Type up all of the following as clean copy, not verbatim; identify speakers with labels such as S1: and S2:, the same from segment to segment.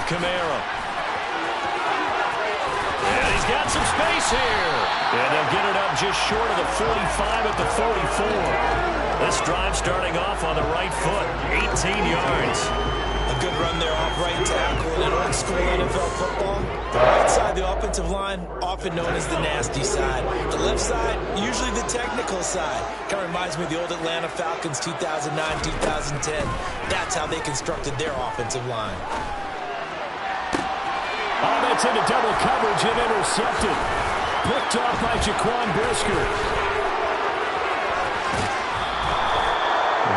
S1: Kamara. And he's got some space here. And they'll get it up just short of the 45 at the 44. This drive starting off on the right foot, 18 yards.
S2: A good run there off right tackle in old school NFL football. The right side, the offensive line, often known as the nasty side. The left side, usually the technical side. Kind of reminds me of the old Atlanta Falcons 2009-2010. That's how they constructed their offensive line.
S1: Oh, that's into double coverage and intercepted. Picked off by Jaquan Brisker.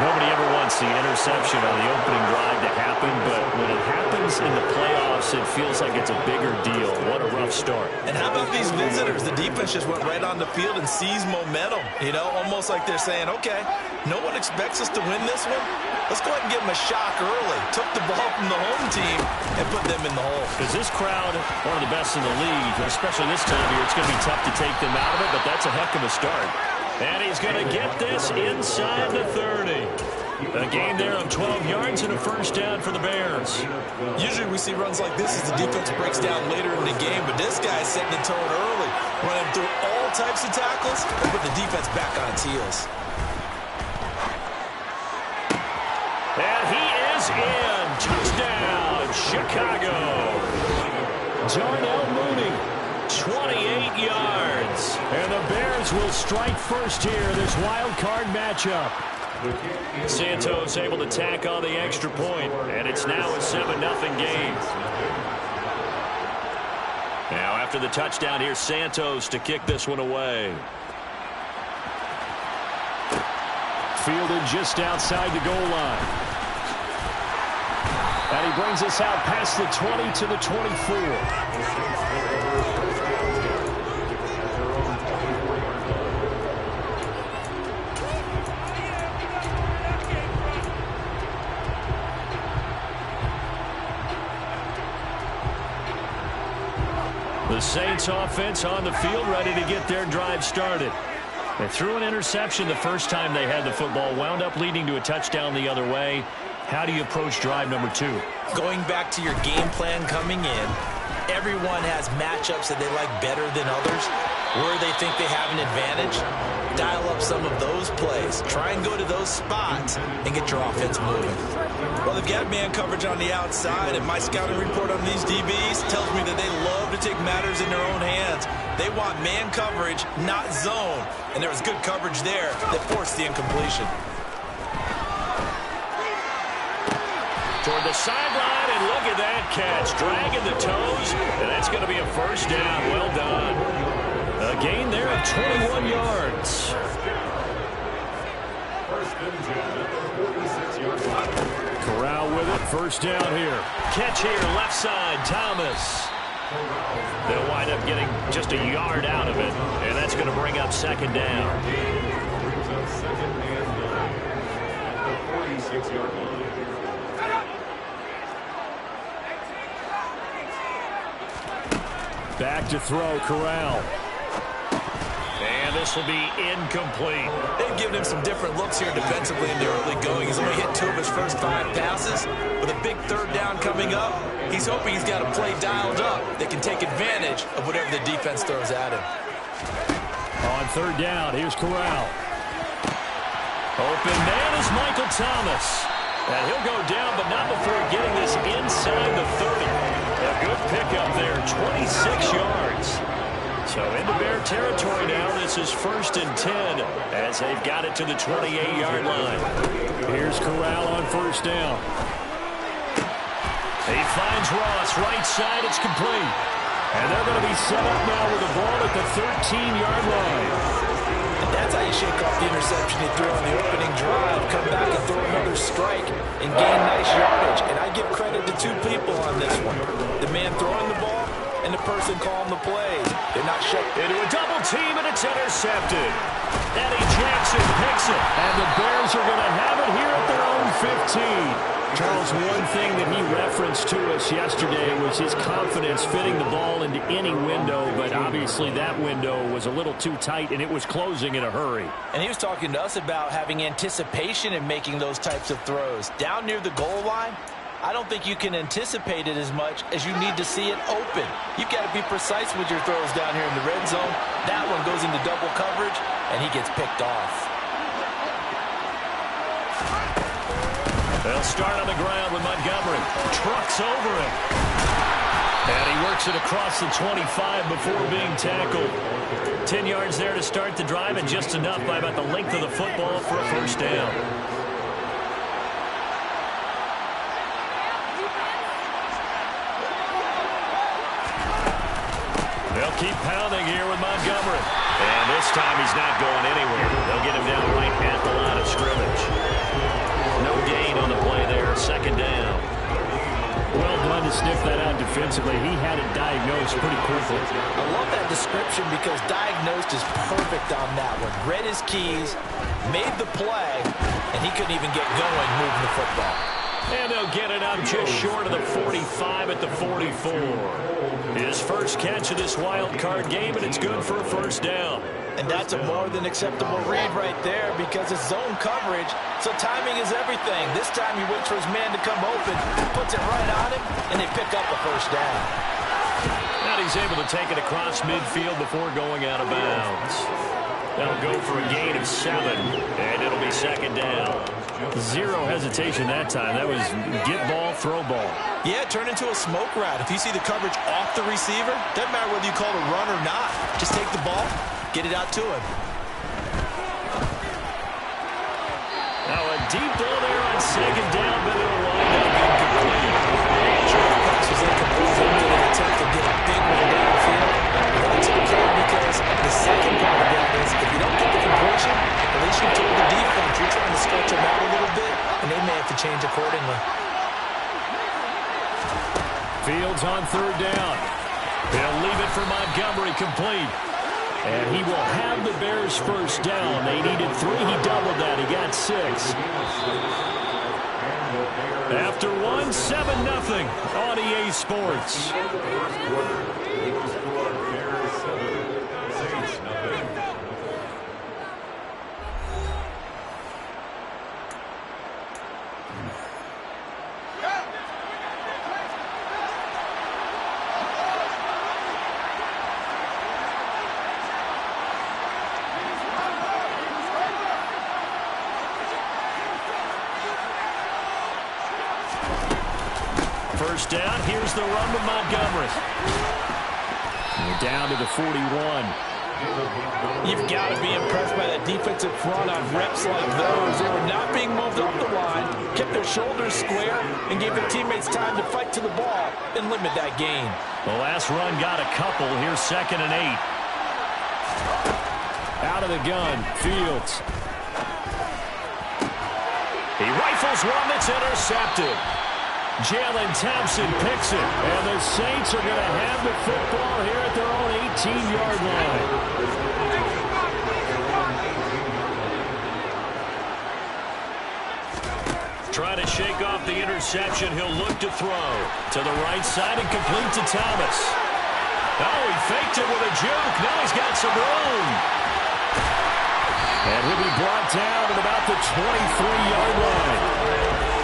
S1: Nobody ever wants the interception on the opening drive to happen, but when it happens in the playoffs, it feels like it's a bigger deal. What a rough start.
S2: And how about these visitors? The defense just went right on the field and seized momentum. You know, almost like they're saying, okay, no one expects us to win this one. Let's go ahead and give them a shock early. Took the ball from the home team and put them in the hole.
S1: Because this crowd, one of the best in the league, especially this time of year, it's going to be tough to take them out of it, but that's a heck of a start. And he's going to get this inside the 30. A gain there of 12 yards and a first down for the Bears.
S2: Usually we see runs like this as the defense breaks down later in the game, but this guy's setting the tone early, running through all types of tackles, put the defense back on its heels.
S1: And he is in. Touchdown, Chicago. Darnell Mooney, 28 yards. And the Bears will strike first here, this wild card matchup. Santos able to tack on the extra point, and it's now a 7-0 game. Now after the touchdown, here's Santos to kick this one away. Fielded just outside the goal line. And he brings us out past the 20 to the 24. The Saints offense on the field, ready to get their drive started. They threw an interception the first time they had the football, wound up leading to a touchdown the other way. How do you approach drive number 2?
S2: Going back to your game plan coming in, everyone has matchups that they like better than others, where they think they have an advantage. Dial up some of those plays. Try and go to those spots and get your offense moving. Well, they've got man coverage on the outside, and my scouting report on these DBs tells me that they love to take matters in their own hands. They want man coverage, not zone. And there was good coverage there that forced the incompletion.
S1: Toward the sideline, and look at that catch. Dragging the toes, and that's going to be a first down. Well done. A gain there of 21 yards. Corral with it. First down here. Catch here, left side, Thomas. They'll wind up getting just a yard out of it, and that's going to bring up second down. Back to throw, Corral. And this will be incomplete.
S2: They've given him some different looks here defensively in the early going. He's only hit 2 of his first 5 passes. With a big third down coming up, he's hoping he's got a play dialed up that can take advantage of whatever the defense throws at him.
S1: On third down, here's Corral. Open man is Michael Thomas. And he'll go down, but not before getting this inside the 30. A good pickup there, 26 yards. So into Bear territory now. This is 1st and 10 as they've got it to the 28-yard line. Here's Corral on first down. He finds Ross, right side, it's complete. And they're going to be set up now with the ball at the 13-yard line.
S2: And that's how you shake off the interception he threw on the opening drive. Come back and throw another strike and gain nice yardage. And I give credit to 2 people on this one. The man throwing the ball and the person calling the plays. They're not shut
S1: into a double team, and it's intercepted. Eddie Jackson picks it. And the Bears are going to have it here at their own 15. Charles, one thing that he referenced to us yesterday was his confidence fitting the ball into any window, but obviously that window was a little too tight, and it was closing in a hurry.
S2: And he was talking to us about having anticipation in making those types of throws. Down near the goal line, I don't think you can anticipate it as much as you need to see it open. You've got to be precise with your throws down here in the red zone. That one goes into double coverage, and he gets picked off.
S1: They'll start on the ground with Montgomery. Trucks over it. And he works it across the 25 before being tackled. 10 yards there to start the drive, and just enough by about the length of the football for a first down. They'll keep pounding here with Montgomery. And this time he's not going anywhere. They'll get him down right at the line of scrimmage. No gain on the play there, second down. Well done to sniff that out defensively. He had it diagnosed pretty quickly.
S2: I love that description because diagnosed is perfect on that one. Read his keys, made the play, and he couldn't even get going moving the football.
S1: And they'll get it up just short of the 45 at the 44. His first catch of this wild card game, and it's good for a first down.
S2: And that's a more than acceptable read right there because it's zone coverage, so timing is everything. This time he waits for his man to come open, puts it right on him, and they pick up a first down.
S1: And he's able to take it across midfield before going out of bounds. They'll go for a gain of 7, and it'll be second down. Zero hesitation that time. That was get ball, throw ball.
S2: Yeah, turn into a smoke route. If you see the coverage off the receiver, doesn't matter whether you call it a run or not. Just take the ball, get it out to him.
S1: Now a deep ball there on second down, but it'll wind up incomplete.
S2: Pass was incomplete. They made an attempt to get a big one downfield. That's okay because the second part of that is if you don't get the completion, at least you told the defense you're trying to stretch them out a little bit, and they may have to change accordingly.
S1: Fields on third down. They'll leave it for Montgomery complete. And he will have the Bears first down. They needed 3. He doubled that. He got 6. After 1, 7-0 on EA Sports. First down, here's the run to Montgomery. We're down to the 41.
S2: You've got to be impressed by that defensive front on reps like those. They were not being moved up the line, kept their shoulders square, and gave their teammates time to fight to the ball and limit that gain.
S1: The last run got a couple. Here's 2nd and 8. Out of the gun, Fields. He rifles one that's intercepted. Jalen Thompson picks it, and the Saints are going to have the football here at their own 18-yard line. Trying to shake off the interception. He'll look to throw to the right side and complete to Thomas. Oh, he faked it with a juke. Now he's got some room. And he'll be brought down at about the 23-yard line.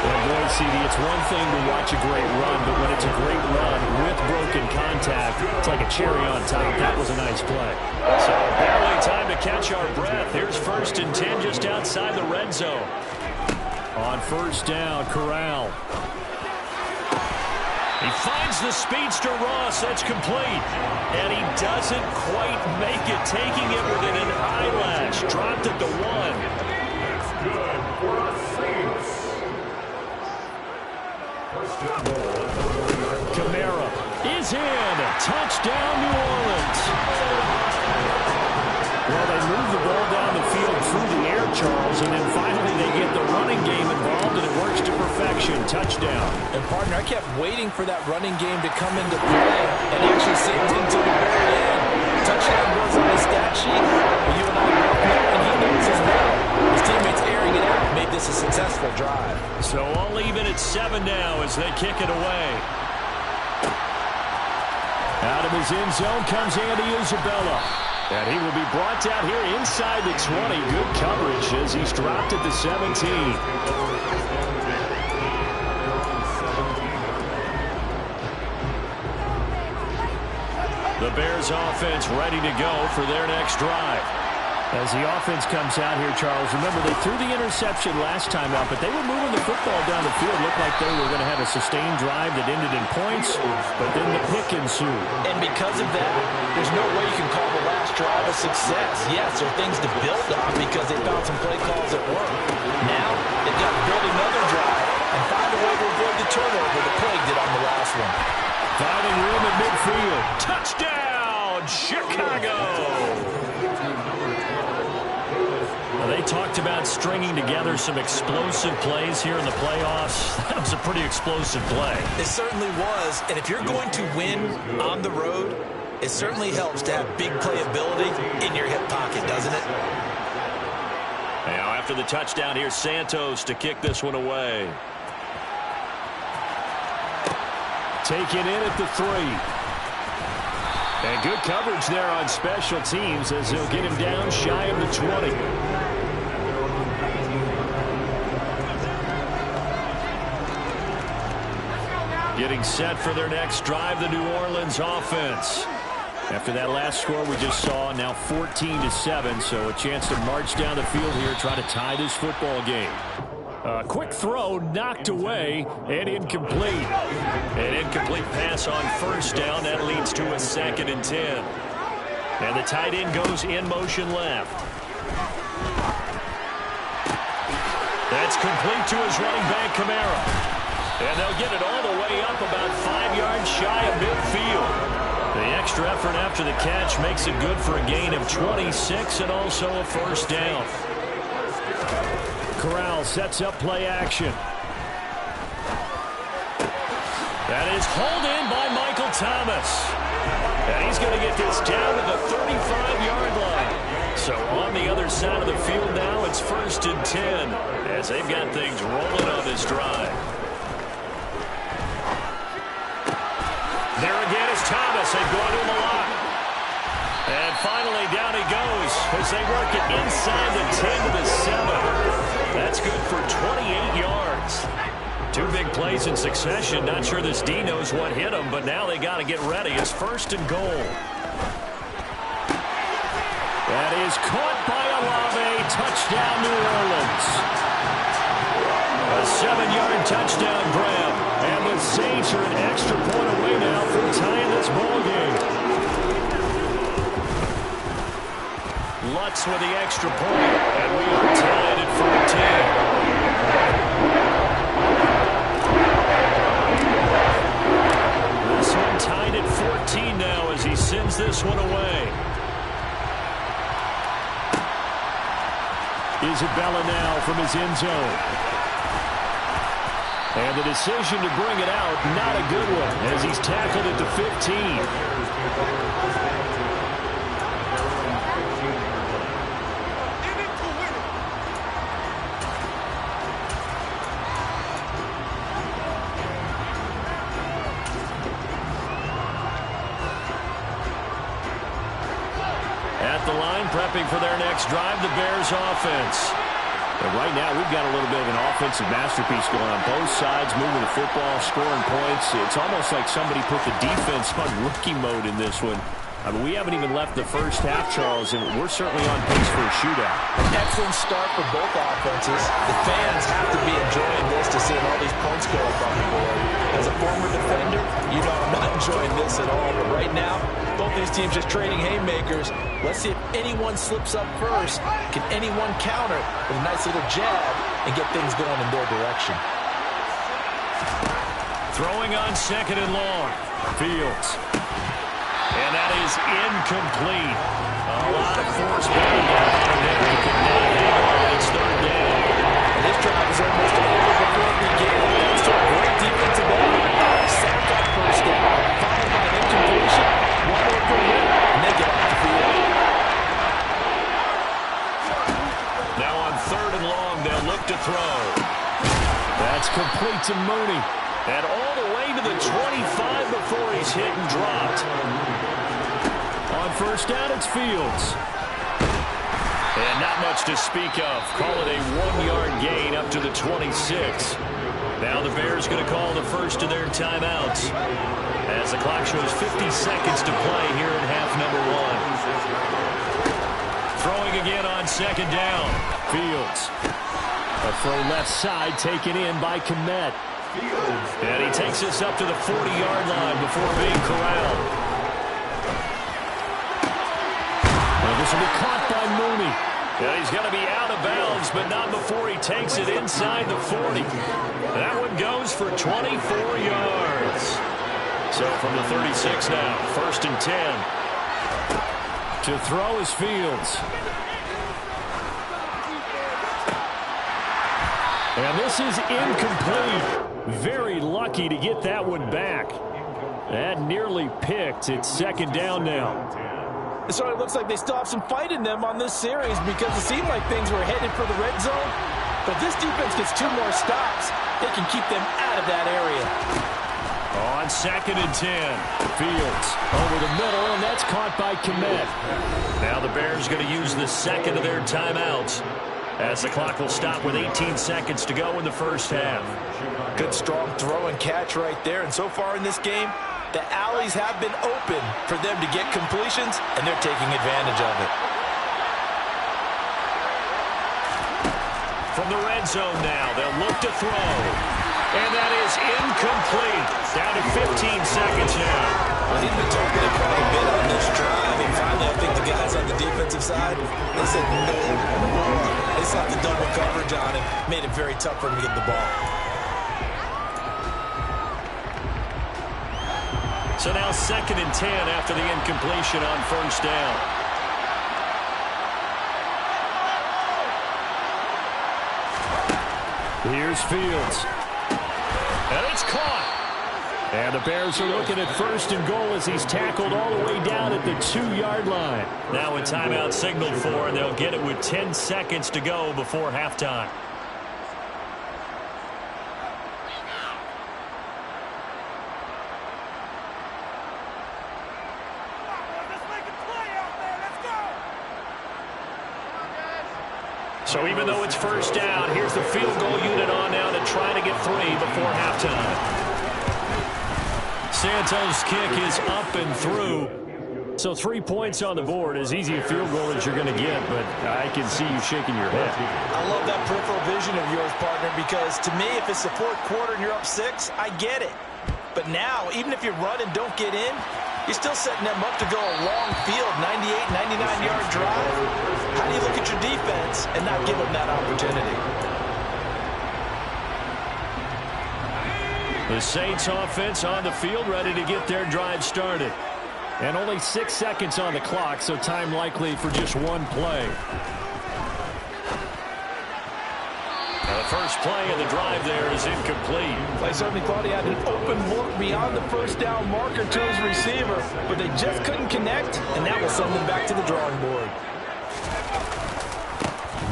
S1: Well, boy, CD, it's one thing to watch a great run, but when it's a great run with broken contact, it's like a cherry on top. That was a nice play. So barely time to catch our breath. Here's 1st and 10 just outside the red zone. On first down, Corral. He finds the speedster Ross. That's complete. And he doesn't quite make it, taking it within an eyelash. Dropped at the 1. That's good for us, Saints. Kamara is in. Touchdown, New Orleans. Well, they move the ball down the field through the air, Charles, and then finally they get the running game involved, and it works to perfection. Touchdown.
S2: And, partner, I kept waiting for that running game to come into play and actually saved it until the very end. Touchdown goes on the stat sheet, but you and I both know, and he knows as well. His teammates airing it out made this a successful drive.
S1: So all even at 7 now as they kick it away. Out of his end zone comes Andy Isabella. And he will be brought down here inside the 20. Good coverage as he's dropped at the 17. The Bears offense ready to go for their next drive. As the offense comes out here, Charles, remember they threw the interception last time out, but they were moving the football down the field. Looked like they were going to have a sustained drive that ended in points, but then the pick ensued.
S2: And because of that, there's no way you can call the last drive a success. Yes, there are things to build on because they found some play calls that work. Now, they've got to build another drive and find a way to avoid the turnover the Plague did on the last one.
S1: Finding room at midfield. Touchdown, Chicago! They talked about stringing together some explosive plays here in the playoffs. That was a pretty explosive play.
S2: It certainly was. And if you're going to win on the road, it certainly helps to have big playability in your hip pocket, doesn't it?
S1: Now, after the touchdown, here's Santos to kick this one away. Taken in at the 3. And good coverage there on special teams as they'll get him down shy of the 20. Getting set for their next drive, the New Orleans offense. After that last score we just saw, now 14-7, so a chance to march down the field here, try to tie this football game. Quick throw, knocked away, and incomplete. An incomplete pass on first down. That leads to a 2nd and 10. And the tight end goes in motion left. That's complete to his running back, Kamara. And they'll get it all the way up about 5 yards shy of midfield. The extra effort after the catch makes it good for a gain of 26 and also a first down. Corral sets up play action. That is hauled in by Michael Thomas. And he's going to get this down to the 35-yard line. So on the other side of the field now, it's 1st and 10 as they've got things rolling on this drive. There again is Thomas. They've gone to him a lot. And finally, down he goes as they work it inside the 10 to the 7. That's good for 28 yards. 2 big plays in succession. Not sure this D knows what hit him, but now they got to get ready. It's 1st and goal. That is caught by Olave. Touchdown, New Orleans. A 7-yard touchdown grab. And the Saints are an extra point away now from tying this ball game. Lutz with the extra point, and we are tied at 14. This one tied at 14 now as he sends this one away. Isabella now from his end zone. And the decision to bring it out, not a good one, as he's tackled at the 15. At the line, prepping for their next drive, the Bears offense. And right now, we've got a little bit of an offensive masterpiece going on both sides, moving the football, scoring points. It's almost like somebody put the defense on rookie mode in this one. I mean, we haven't even left the first half, Charles, and we're certainly on pace for a shootout.
S2: An excellent start for both offenses. The fans have to be enjoying this to see all these points go up on the board. As a former defender, you know I'm not enjoying this at all. But right now, both these teams just trading haymakers. Let's see if anyone slips up first. Can anyone counter with a nice little jab and get things going in their direction?
S1: Throwing on 2nd and long. Fields. And that is incomplete. A lot of force bearing down on there. He could not hang on. It's 3rd down.
S2: And this drive is almost over before it began. Thanks to a great defensive effort. Sack on 1st down. Followed by an incompletion. One more for a win. And they get off the field.
S1: Now on 3rd and long, they'll look to throw. That's complete to Mooney. And all the way to the 25 before he's hit and dropped. On 1st down, it's Fields. And not much to speak of. Call it a 1-yard gain up to the 26. Now the Bears going to call the first of their timeouts as the clock shows 50 seconds to play here in half number one. Throwing again on second down. Fields. A throw left side taken in by Kmet. And he takes us up to the 40-yard line before being corralled. Well, this will be caught by Mooney. And he's going to be out of bounds, but not before he takes it inside the 40. That one goes for 24 yards. So from the 36 now, 1st and 10. To throw is Fields. And this is incomplete. Very lucky to get that one back. That nearly picked. It's 2nd down now.
S2: It sort of looks like they still have some fight in them on this series because it seemed like things were headed for the red zone. But this defense gets 2 more stops. They can keep them out of that area.
S1: On 2nd and 10, Fields over the middle, and that's caught by Kmet. Now the Bears going to use the second of their timeouts as the clock will stop with 18 seconds to go in the first half.
S2: Good strong throw and catch right there. And so far in this game, the alleys have been open for them to get completions, and they're taking advantage of it.
S1: From the red zone now, they'll look to throw. And that is incomplete. Down to 15 seconds now.
S2: Well, he's been targeted quite a bit on this drive, and finally I think the guys on the defensive side, they said no more. They slapped the double coverage on him, made it very tough for him to get the ball.
S1: So now 2nd and 10 after the incompletion on 1st down. Here's Fields. And it's caught. And the Bears are looking at 1st and goal as he's tackled all the way down at the 2-yard line. Now a timeout signaled for, and they'll get it with 10 seconds to go before halftime. So even though it's 1st down, here's the field goal unit on now to try to get 3 before halftime. Santos' kick is up and through. So 3 points on the board, as easy a field goal as you're going to get, but I can see you shaking your head.
S2: I love that peripheral vision of yours, partner, because to me, if it's the 4th quarter and you're up 6, I get it. But now, even if you run and don't get in, you're still setting them up to go a long field, 98, 99-yard drive. How do you look at your defense and not give them that opportunity?
S1: The Saints offense on the field, ready to get their drive started. And only 6 seconds on the clock, so time likely for just one play. Now the first play of the drive there is incomplete.
S2: I certainly thought he had an open look beyond the 1st down marker to his receiver, but they just couldn't connect, and that will send them back to the drawing board.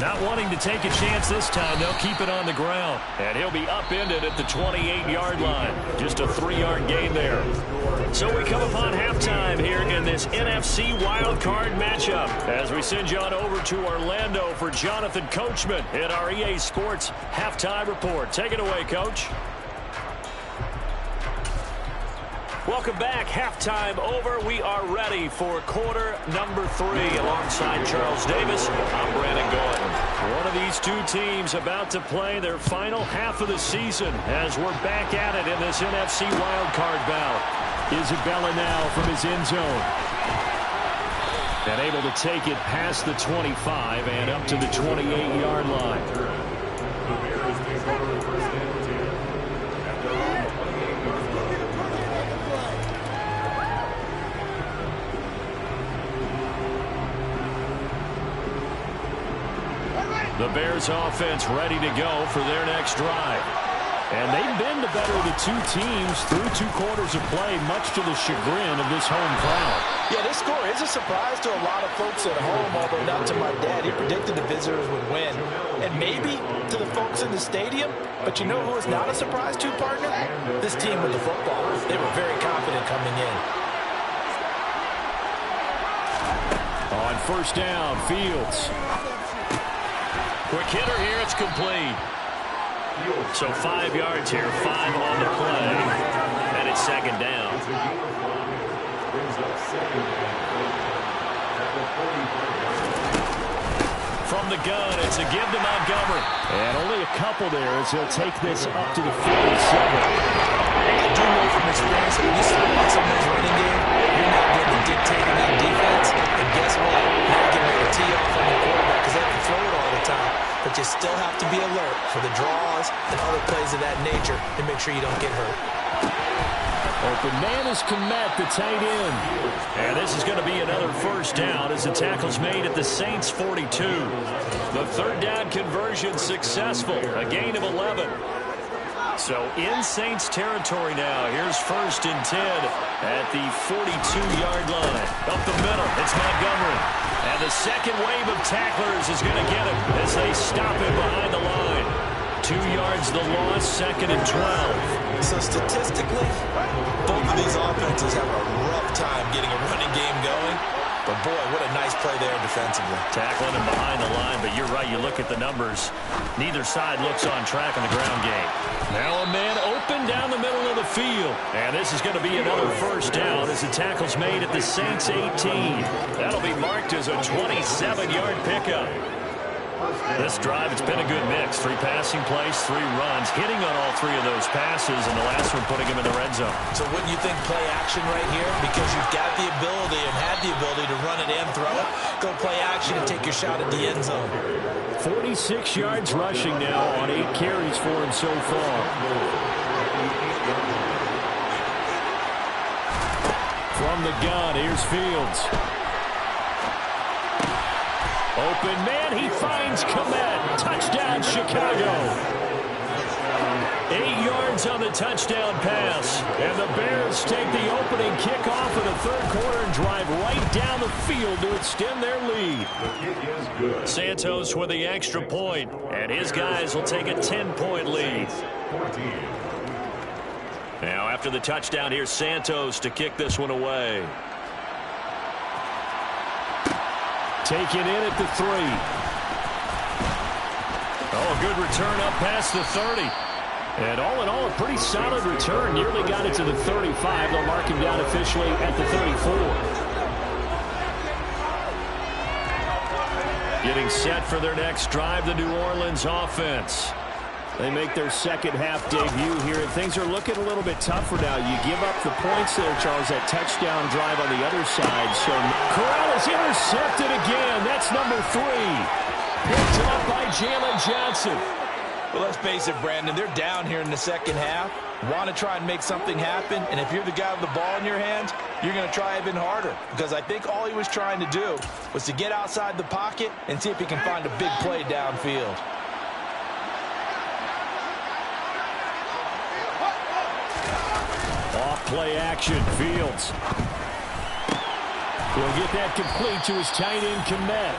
S1: Not wanting to take a chance this time, they'll keep it on the ground. And he'll be upended at the 28-yard line. Just a 3-yard gain there. So we come upon halftime here in this NFC wildcard matchup as we send you on over to Orlando for Jonathan Coachman in our EA Sports Halftime Report. Take it away, Coach. Welcome back. Halftime over. We are ready for quarter number 3. Alongside Charles Davis, I'm Brandon Gordon. One of these two teams about to play their final half of the season as we're back at it in this NFC wildcard bout. Isabella now from his end zone. And able to take it past the 25 and up to the 28-yard line. The Bears offense ready to go for their next drive. And they've been the better of the two teams through 2 quarters of play, much to the chagrin of this home crowd.
S2: Yeah, this score is a surprise to a lot of folks at home, although not to my dad. He predicted the visitors would win. And maybe to the folks in the stadium, but you know who is not a surprise to, partner? This team with the football. They were very confident coming in.
S1: On 1st down, Fields. Quick hitter here, it's complete. So 5 yards here, 5 on the play, and it's second down. From the gun, it's a give to Montgomery. And only a couple there as he'll take this up to the 47.
S2: I do know from experience that when you start on someone's running game, you're not doing the dictating on defense. And guess what? You're not getting ready to tee off on the quarterback because they have to throw it all the time. But you still have to be alert for the draws and other plays of that nature to make sure you don't get hurt.
S1: Open man is Kmet, the tight end. And this is going to be another first down as the tackle's made at the Saints' 42. The third down conversion successful, a gain of 11. So in Saints territory now, here's 1st and 10 at the 42-yard line. Up the middle, it's Montgomery. And the second wave of tacklers is going to get him as they stop him behind the line. 2 yards the loss, 2nd and 12.
S2: So statistically, both of these offenses have a rough time getting a running game going. But boy, what a nice play there defensively.
S1: Tackling him behind the line, but you're right, you look at the numbers. Neither side looks on track in the ground game. Now a man open down the middle of the field. And this is going to be another first down as the tackle's made at the Saints' 18. That'll be marked as a 27-yard pickup. This drive, it's been a good mix. 3 passing plays, 3 runs, hitting on all 3 of those passes, and the last one putting him in the red zone.
S2: So wouldn't you think play action right here? Because you've got the ability and had the ability to run it and throw it. Go play action and take your shot at the end zone.
S1: 46 yards rushing now on 8 carries for him so far. From the gun, here's Fields. Open man, he finds Kmet. Touchdown, Chicago. 8 yards on the touchdown pass. And the Bears take the opening kickoff of the third quarter and drive right down the field to extend their lead. Santos with the extra point, and his guys will take a 10-point lead. Now after the touchdown, here's Santos to kick this one away. Taken in at the 3. Oh, good return up past the 30. And all in all, a pretty solid return. Nearly got it to the 35. They'll mark him down officially at the 34. Getting set for their next drive, the New Orleans offense. They make their second half debut here, and things are looking a little bit tougher now. You give up the points there, Charles, that touchdown drive on the other side. So Corral is intercepted again. That's number 3. Picked up by Jalen Johnson.
S2: Well, let's face it, Brandon, they're down here in the second half. Want to try and make something happen, and if you're the guy with the ball in your hands, you're going to try even harder. Because I think all he was trying to do was to get outside the pocket and see if he can find a big play downfield.
S1: Play action, Fields. Will get that complete to his tight end, Kmet.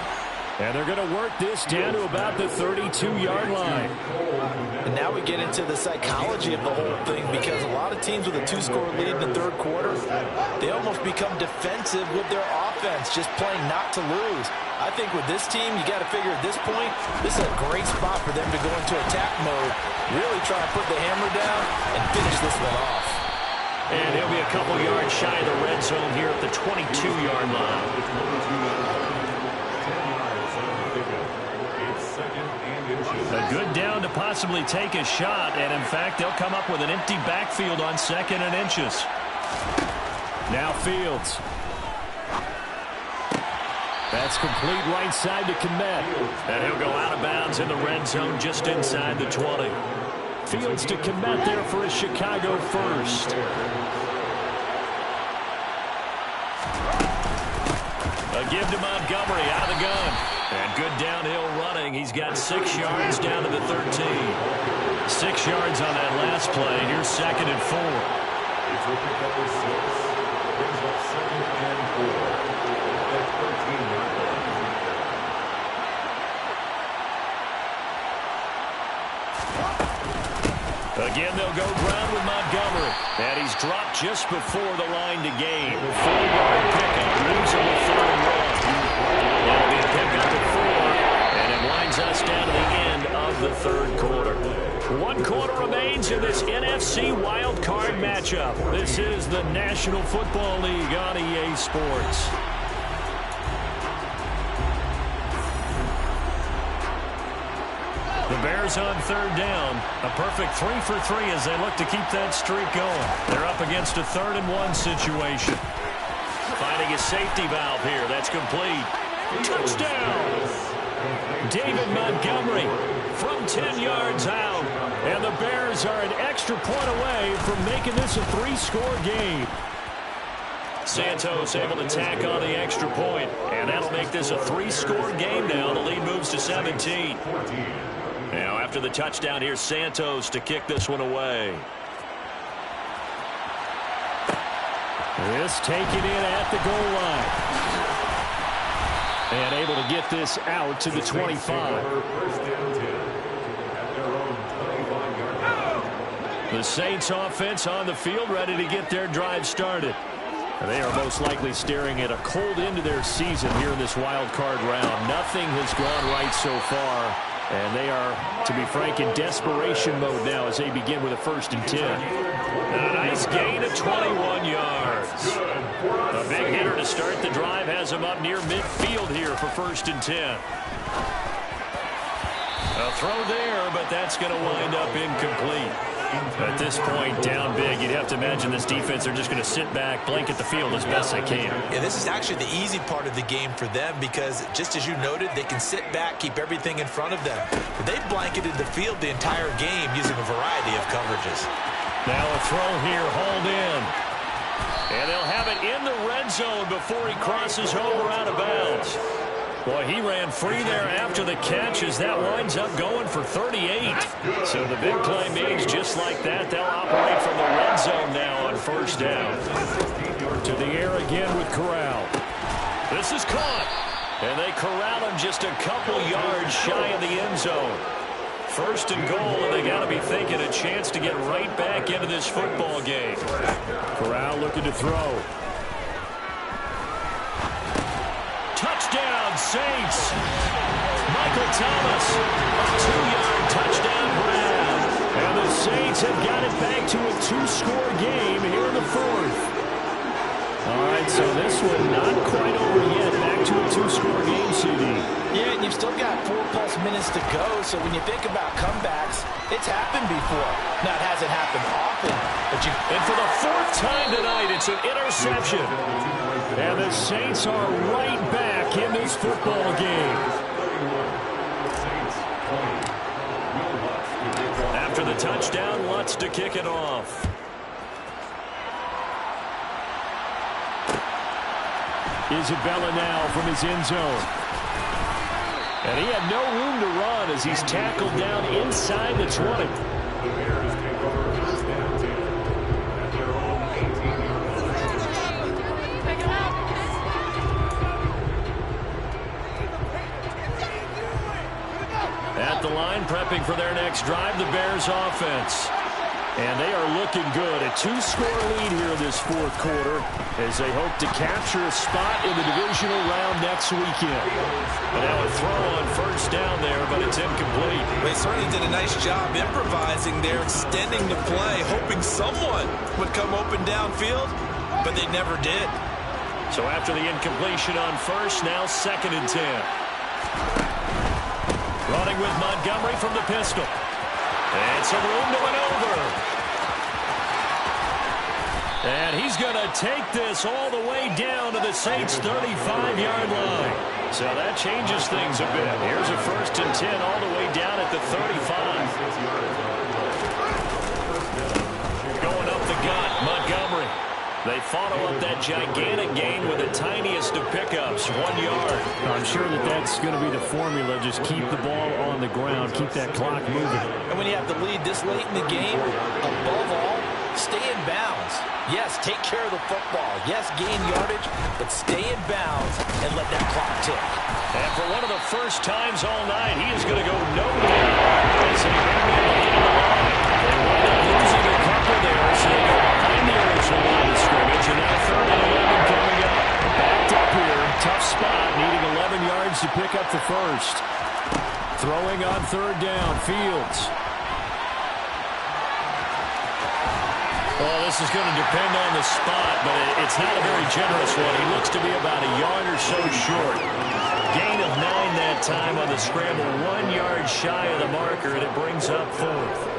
S1: And they're going to work this down to about the 32-yard line.
S2: And now we get into the psychology of the whole thing, because a lot of teams with a 2-score lead in the third quarter, they almost become defensive with their offense, just playing not to lose. I think with this team, you got to figure at this point, this is a great spot for them to go into attack mode, really try to put the hammer down and finish this one off.
S1: And he'll be a couple yards shy of the red zone here at the 22-yard line. A good down to possibly take a shot, and in fact, they'll come up with an empty backfield on 2nd and inches. Now Fields. That's complete right side to Kmet. And he'll go out of bounds in the red zone just inside the 20. Fields to Kmet there for a Chicago first. A give to Montgomery out of the gun. And good downhill running. He's got 6 yards down to the 13. 6 yards on that last play. Here's 2nd and 4. It's with number 6. Brings up 2nd and 4. At 13-yard line. Again, they'll go ground with Montgomery. And he's dropped just before the line to gain. 4-yard pickup. Moves him to 3rd and 1. That'll be a pickup at 4. And it winds us down to the end of the third quarter. One quarter remains in this NFC Wild Card matchup. This is the National Football League on EA Sports. The Bears on third down. A perfect 3 for 3 as they look to keep that streak going. They're up against a 3rd and 1 situation. Finding a safety valve here. That's complete. Touchdown! David Montgomery from 10 yards out. And the Bears are an extra point away from making this a 3-score game. Santos able to tack on the extra point. And that'll make this a 3-score game now. The lead moves to 17. Now after the touchdown, here's Santos to kick this one away. This taken in at the goal line. And able to get this out to the 25. The Saints offense on the field ready to get their drive started. And they are most likely staring at a cold end to their season here in this wild card round. Nothing has gone right so far. And they are, to be frank, in desperation mode now as they begin with a 1st and 10. And a nice gain of 21 yards. A big hitter to start the drive has him up near midfield here for 1st and 10. A throw there, but that's going to wind up incomplete. At this point, down big, you'd have to imagine this defense, they're just going to sit back, blanket the field as best they can.
S2: Yeah, this is actually the easy part of the game for them because, just as you noted, they can sit back, keep everything in front of them. But they've blanketed the field the entire game using a variety of coverages.
S1: Now a throw here, hauled in. And they'll have it in the red zone before he crosses over out of bounds. Boy, he ran free there after the catch as that winds up going for 38. So the big play means just like that, they'll operate from the red zone now on 1st down. To the air again with Corral. This is caught. And they corral him just a couple yards shy of the end zone. 1st and goal, and they got to be thinking a chance to get right back into this football game. Corral looking to throw. Touchdown, Saints. Michael Thomas, a 2-yard touchdown grab. And the Saints have got it back to a 2-score game here in the 4th. All right, so this one not quite over yet. Back to a 2-score game, CD.
S3: Yeah, and you've still got 4+ minutes to go, so when you think about comebacks, it's happened before. Now, it hasn't happened often, but you...
S1: And for the 4th time tonight, it's an interception. And the Saints are right back in this football game. After the touchdown, Lutz to kick it off. Isabella now from his end zone. And he had no room to run as he's tackled down inside the 20. At the line, prepping for their next drive, the Bears offense. And they are looking good. A 2-score lead here in this 4th quarter as they hope to capture a spot in the divisional round next weekend. And now a throw on 1st down there, but it's incomplete.
S2: They certainly did a nice job improvising there, extending the play, hoping someone would come open downfield, but they never did.
S1: So after the incompletion on 1st, now 2nd and 10. Running with Montgomery from the pistol. And some room to maneuver. And he's going to take this all the way down to the Saints' 35-yard line. So that changes things a bit. Here's a 1st and 10 all the way down at the 35. Going up the gut, Montgomery. They follow up that gigantic gain with the tiniest of pickups, 1 yard. I'm sure that that's going to be the formula. Just keep the ball on the ground, keep that clock moving.
S3: And when you have the lead this late in the game, above all, stay in bounds. Yes, take care of the football. Yes, gain yardage, but stay in bounds and let that clock tick.
S1: And for one of the first times all night, he is going to go no down. As they bring him along the line. They wind up losing a couple there, so they go behind the original line of scrimmage. And now 3rd and 11 coming up. Backed up here. Tough spot, needing 11 yards to pick up the 1st. Throwing on 3rd down, Fields. this is going to depend on the spot, but it's not a very generous one. He looks to be about a yard or so short. Gain of 9 that time on the scramble, 1 yard shy of the marker, and it brings up 4th.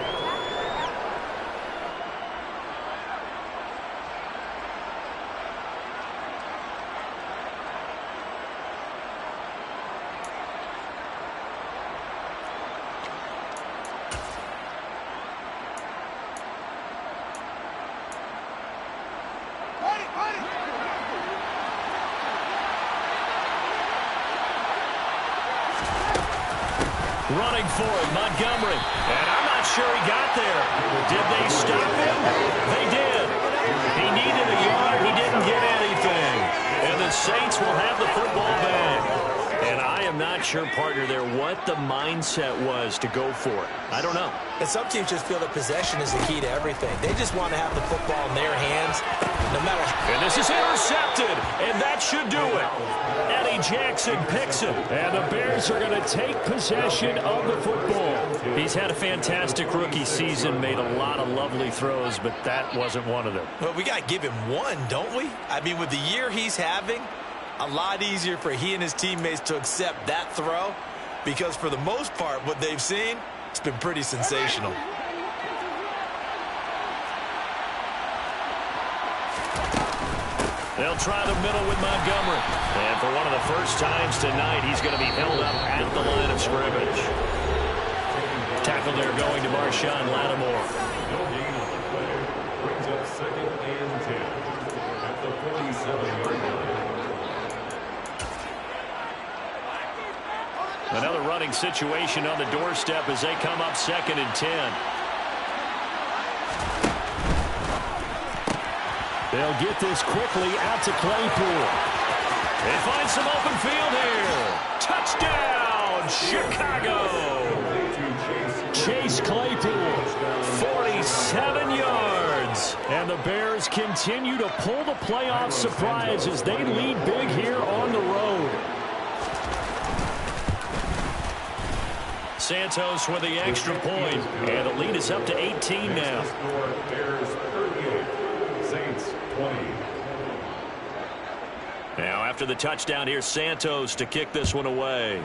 S1: Running for it, Montgomery. And I'm not sure he got there. Did they stop him? They did. He needed a yard. He didn't get anything. And the Saints will have the football back. And I am not sure, partner, there what the mindset was to go for it. I don't know.
S3: And some teams just feel that possession is the key to everything. They just want to have the football in their hands, no matter.
S1: And this is intercepted, and that should do it. Eddie Jackson picks it, and the Bears are going to take possession of the football. He's had a fantastic rookie season, made a lot of lovely throws, but that wasn't one of them.
S3: Well, we got to give him one, don't we? I mean, with the year he's having, a lot easier for he and his teammates to accept that throw, because for the most part, what they've seen, it's been pretty sensational.
S1: They'll try the middle with Montgomery. And for one of the first times tonight, he's going to be held up at the line of scrimmage. Tackle there going to Marshawn Lattimore.
S4: No gain on the play. Brings up 2nd and 10 at the 47-yard line.
S1: Another running situation on the doorstep as they come up 2nd and 10. They'll get this quickly out to Claypool. They find some open field here. Touchdown, Chicago. Chase Claypool, 47 yards. And the Bears continue to pull the playoff surprise as they lead big here on the road. Santos with the extra point, and the lead is up to 18 now.
S4: Bears 38, Saints 20.
S1: Now after the touchdown, here's Santos to kick this one away.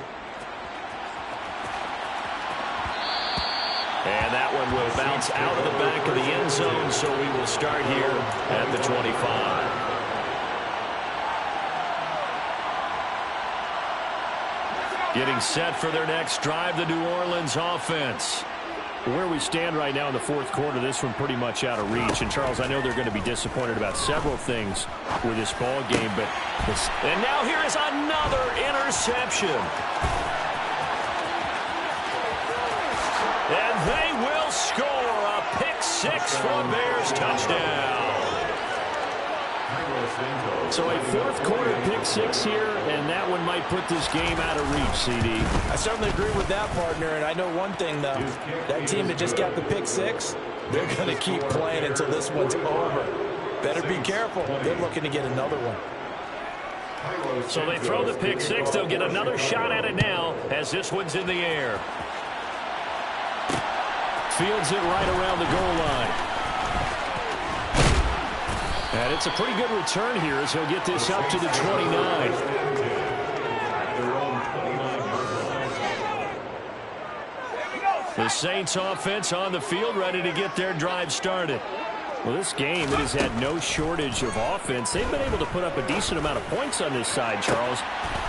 S1: And that one will bounce out of the back of the end zone, so we will start here at the 25. Getting set for their next drive, the New Orleans offense. Where we stand right now in the 4th quarter, this one pretty much out of reach. And, Charles, I know they're going to be disappointed about several things with this ball game, but this. And now here is another interception. And they will score a pick-6 for a Bears touchdown. So a 4th quarter pick-6 here, and that one might put this game out of reach, CD.
S3: I certainly agree with that, partner, and I know one thing, though. That team that just got the pick-6, they're going to keep playing until this one's over. Better be careful. They're looking to get another one.
S1: So they throw the pick-6. They'll get another shot at it now as this one's in the air. Fields it right around the goal line. And it's a pretty good return here as he'll get this up to the 29. The Saints offense on the field ready to get their drive started. Well, this game, it has had no shortage of offense. They've been able to put up a decent amount of points on this side, Charles.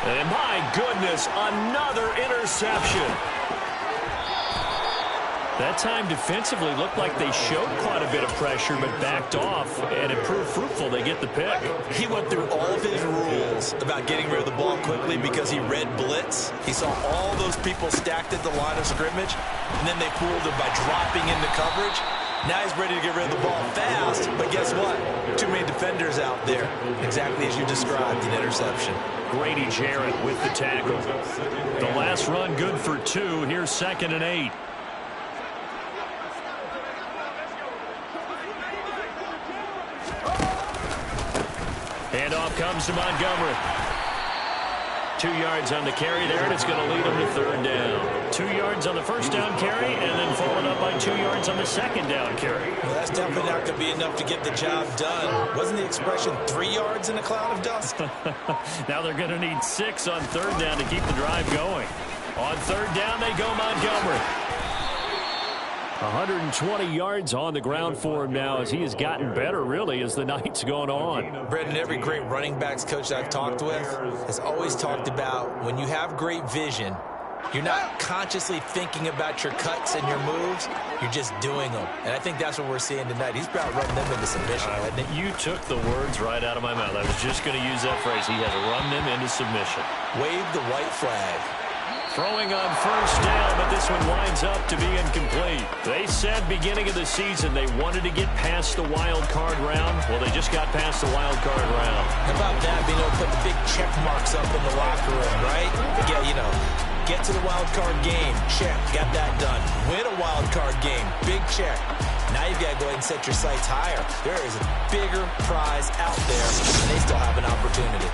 S1: And my goodness, another interception. That time defensively looked like they showed quite a bit of pressure but backed off, and it proved fruitful. They get the pick.
S3: He went through all of his rules about getting rid of the ball quickly because he read blitz. He saw all those people stacked at the line of scrimmage, and then they fooled him by dropping into coverage. Now he's ready to get rid of the ball fast, but guess what? Too many defenders out there. Exactly as you described, an interception.
S1: Grady Jarrett with the tackle. The last run good for 2. Here's 2nd and 8. Handoff comes to Montgomery. 2 yards on the carry there, and it's going to lead him to 3rd down. 2 yards on the first down carry, and then followed up by 2 yards on the 2nd down carry.
S2: Well, that's definitely not going to be enough to get the job done. Wasn't the expression 3 yards in a cloud of dust?
S1: Now they're going to need 6 on 3rd down to keep the drive going. On 3rd down, they go Montgomery. 120 yards on the ground for him now as he has gotten better, really, as the night's gone on.
S2: Brendan, every great running backs coach I've talked with has always talked about when you have great vision, you're not consciously thinking about your cuts and your moves. You're just doing them. And I think that's what we're seeing tonight. He's about running them into submission.
S1: You took the words right out of my mouth. I was just going to use that phrase. He has run them into submission.
S2: Wave the white flag.
S1: Throwing on 1st down, but this one winds up to be incomplete. They said beginning of the season they wanted to get past the wild card round. Well, they just got past the wild card round.
S2: How about that, being able to put the big check marks up in the locker room, right? Get to the wild card game. Check. Got that done. Win a wild card game. Big check. Now you've got to go ahead and set your sights higher. There is a bigger prize out there, and they still have an opportunity.